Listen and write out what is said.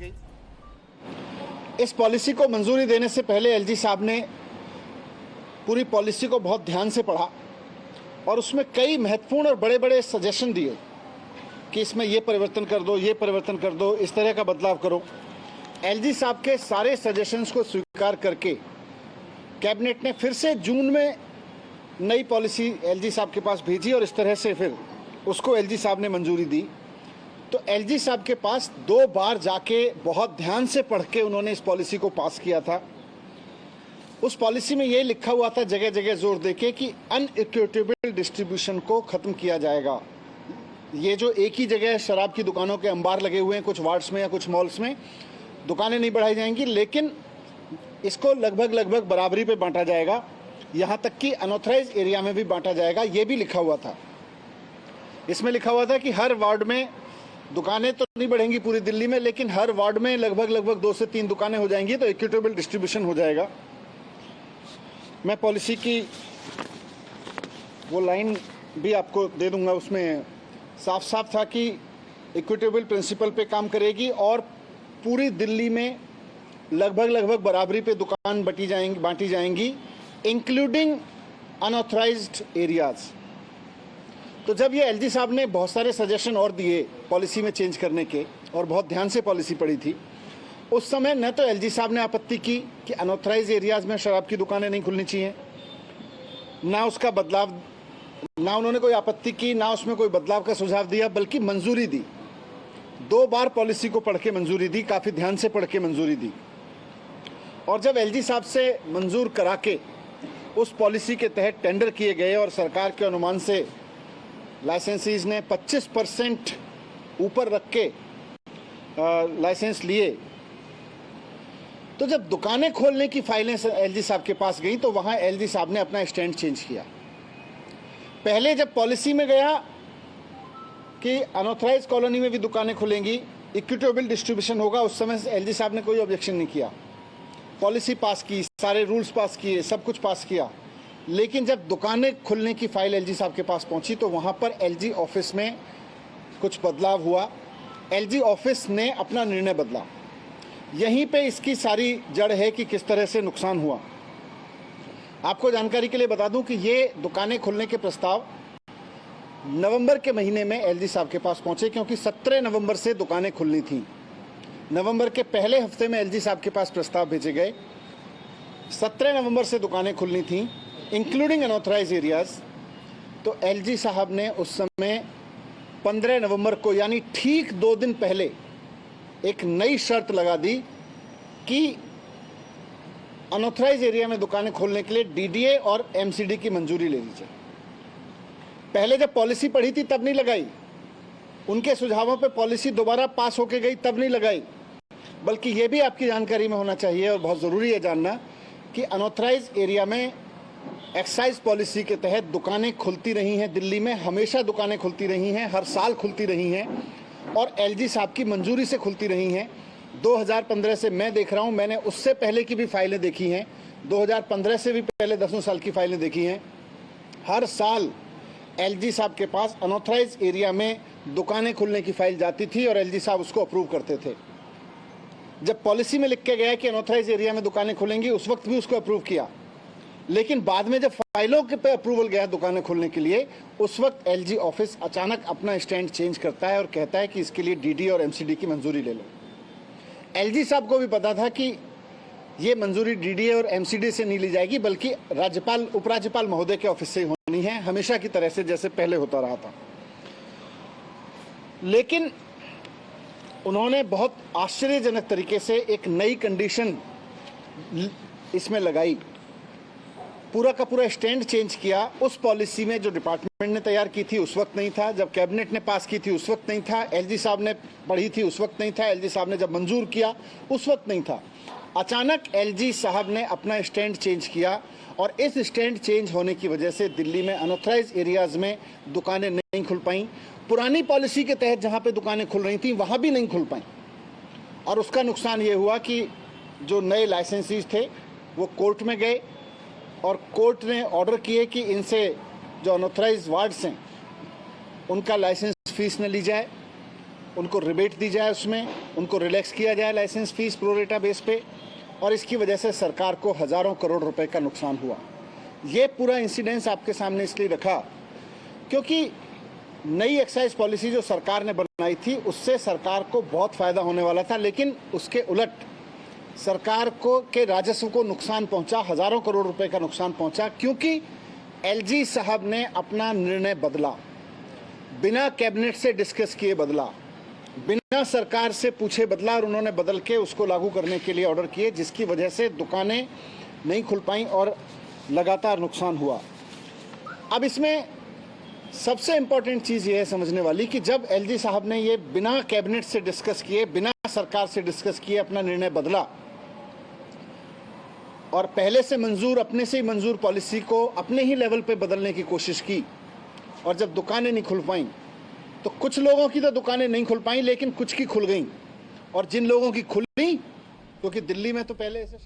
गई। इस पॉलिसी को मंजूरी देने से पहले एलजी साहब ने पूरी पॉलिसी को बहुत ध्यान से पढ़ा और उसमें कई महत्वपूर्ण और बड़े बड़े सजेशन दिए कि इसमें ये परिवर्तन कर दो, ये परिवर्तन कर दो, इस तरह का बदलाव करो। एलजी साहब के सारे सजेशंस को स्वीकार करके कैबिनेट ने फिर से जून में नई पॉलिसी एलजी साहब के पास भेजी और इस तरह से फिर उसको एलजी साहब ने मंजूरी दी। तो एलजी साहब के पास 2 बार जाके बहुत ध्यान से पढ़ के उन्होंने इस पॉलिसी को पास किया था। उस पॉलिसी में ये लिखा हुआ था जगह जगह जोर देके कि अनइक्विटेबल डिस्ट्रीब्यूशन को खत्म किया जाएगा। ये जो एक ही जगह शराब की दुकानों के अंबार लगे हुए हैं कुछ वार्ड्स में या कुछ मॉल्स में, दुकानें नहीं बढ़ाई जाएंगी, लेकिन इसको लगभग बराबरी पे बांटा जाएगा, यहाँ तक कि अनऑथराइज एरिया में भी बांटा जाएगा। ये भी लिखा हुआ था। इसमें लिखा हुआ था कि हर वार्ड में दुकानें तो नहीं बढ़ेंगी पूरी दिल्ली में, लेकिन हर वार्ड में लगभग 2 से 3 दुकानें हो जाएंगी, तो इक्विटेबल डिस्ट्रीब्यूशन हो जाएगा। मैं पॉलिसी की वो लाइन भी आपको दे दूंगा, उसमें साफ साफ था कि इक्विटेबल प्रिंसिपल पे काम करेगी और पूरी दिल्ली में लगभग बराबरी पे दुकान बांटी जाएंगी, इंक्लूडिंग अनऑथराइज्ड एरियाज। तो जब ये एलजी साहब ने बहुत सारे सजेशन और दिए पॉलिसी में चेंज करने के और बहुत ध्यान से पॉलिसी पढ़ी थी, उस समय न तो एलजी साहब ने आपत्ति की कि अनऑथराइज एरियाज में शराब की दुकानें नहीं खुलनी चाहिए, ना उसका बदलाव, ना उन्होंने कोई आपत्ति की, ना उसमें कोई बदलाव का सुझाव दिया, बल्कि मंजूरी दी। 2 बार पॉलिसी को पढ़ के मंजूरी दी, काफ़ी ध्यान से पढ़ के मंजूरी दी। और जब एलजी साहब से मंजूर करा के उस पॉलिसी के तहत टेंडर किए गए और सरकार के अनुमान से लाइसेंसीज ने 25% ऊपर रख के लाइसेंस लिए, तो जब दुकानें खोलने की फाइलें एलजी साहब के पास गई तो वहां एलजी साहब ने अपना स्टैंड चेंज किया। पहले जब पॉलिसी में गया कि अनऑथराइज कॉलोनी में भी दुकानें खुलेंगी, इक्विटेबल डिस्ट्रीब्यूशन होगा, उस समय एलजी साहब ने कोई ऑब्जेक्शन नहीं किया, पॉलिसी पास की, सारे रूल्स पास किए, सब कुछ पास किया। लेकिन जब दुकानें खुलने की फाइल एलजी साहब के पास पहुंची तो वहां पर एलजी ऑफिस में कुछ बदलाव हुआ। एलजी ऑफिस ने अपना निर्णय बदला। यहीं पे इसकी सारी जड़ है कि किस तरह से नुकसान हुआ। आपको जानकारी के लिए बता दूं कि ये दुकानें खुलने के प्रस्ताव नवंबर के महीने में एलजी साहब के पास पहुंचे, क्योंकि 17 नवंबर से दुकानें खुलनी थी। नवंबर के पहले हफ्ते में एलजी साहब के पास प्रस्ताव भेजे गए। 17 नवंबर से दुकानें खुलनी थी, इंक्लूडिंग अनऑथराइज एरियाज। तो एलजी साहब ने उस समय 15 नवंबर को, यानी ठीक 2 दिन पहले, एक नई शर्त लगा दी कि अनऑथराइज एरिया में दुकानें खोलने के लिए डीडीए और एमसीडी की मंजूरी ले लीजिए। पहले जब पॉलिसी पढ़ी थी तब नहीं लगाई, उनके सुझावों पे पॉलिसी दोबारा पास होके गई तब नहीं लगाई। बल्कि ये भी आपकी जानकारी में होना चाहिए और बहुत ज़रूरी है जानना कि अनऑथराइज एरिया में एक्साइज पॉलिसी के तहत दुकानें खुलती रही हैं दिल्ली में, हमेशा दुकानें खुलती रही हैं, हर साल खुलती रही हैं और एलजी साहब की मंजूरी से खुलती रही हैं। 2015 से मैं देख रहा हूं, मैंने उससे पहले की भी फाइलें देखी हैं, 2015 से भी पहले 10 साल की फाइलें देखी हैं। हर साल एलजी साहब के पास अनऑथराइज एरिया में दुकानें खुलने की फाइल जाती थी और एलजी साहब उसको अप्रूव करते थे। जब पॉलिसी में लिख के गया कि अनऑथराइज एरिया में दुकानें खुलेंगी, उस वक्त भी उसको अप्रूव किया। लेकिन बाद में जब फाइलों के पे अप्रूवल गया दुकानें खोलने के लिए, उस वक्त एलजी ऑफिस अचानक अपना स्टैंड चेंज करता है और कहता है कि इसके लिए डीडी और एमसीडी की मंजूरी ले लो। एलजी साहब को भी पता था कि ये मंजूरी डीडी और एमसीडी से नहीं ली जाएगी, बल्कि राज्यपाल उपराज्यपाल महोदय के ऑफिस से ही होनी है, हमेशा की तरह से जैसे पहले होता रहा था। लेकिन उन्होंने बहुत आश्चर्यजनक तरीके से एक नई कंडीशन इसमें लगाई, पूरा का पूरा स्टैंड चेंज किया। उस पॉलिसी में जो डिपार्टमेंट ने तैयार की थी उस वक्त नहीं था, जब कैबिनेट ने पास की थी उस वक्त नहीं था, एलजी साहब ने पढ़ी थी उस वक्त नहीं था, एलजी साहब ने जब मंजूर किया उस वक्त नहीं था। अचानक एलजी साहब ने अपना स्टैंड चेंज किया और इस स्टैंड चेंज होने की वजह से दिल्ली में अनऑथराइज एरियाज में दुकानें नहीं खुल पाईं। पुरानी पॉलिसी के तहत जहाँ पे दुकानें खुल रही थी वहाँ भी नहीं खुल पाईं और उसका नुकसान ये हुआ कि जो नए लाइसेंसीज थे वो कोर्ट में गए और कोर्ट ने ऑर्डर किए कि इनसे जो अनऑथराइज वार्ड्स हैं उनका लाइसेंस फीस न ली जाए। उनको रिबेट दी जाए, उसमें उनको रिलैक्स किया जाए लाइसेंस फीस प्रोरेटा बेस पे, और इसकी वजह से सरकार को हज़ारों करोड़ रुपए का नुकसान हुआ। ये पूरा इंसिडेंस आपके सामने इसलिए रखा क्योंकि नई एक्साइज पॉलिसी जो सरकार ने बनाई थी उससे सरकार को बहुत फ़ायदा होने वाला था, लेकिन उसके उलट सरकार को के राजस्व को नुकसान पहुंचा, हज़ारों करोड़ रुपए का नुकसान पहुंचा, क्योंकि एलजी साहब ने अपना निर्णय बदला, बिना कैबिनेट से डिस्कस किए बदला, बिना सरकार से पूछे बदला, और उन्होंने बदल के उसको लागू करने के लिए ऑर्डर किए, जिसकी वजह से दुकानें नहीं खुल पाईं और लगातार नुकसान हुआ। अब इसमें सबसे इम्पॉर्टेंट चीज़ ये है समझने वाली कि जब एलजी साहब ने ये बिना कैबिनेट से डिस्कस किए, बिना सरकार से डिस्कस किए अपना निर्णय बदला और पहले से मंजूर, अपने से ही मंजूर पॉलिसी को अपने ही लेवल पे बदलने की कोशिश की, और जब दुकानें नहीं खुल पाईं तो कुछ लोगों की तो दुकानें नहीं खुल पाईं, लेकिन कुछ की खुल गईं, और जिन लोगों की खुली, क्योंकि दिल्ली में तो पहले ऐसे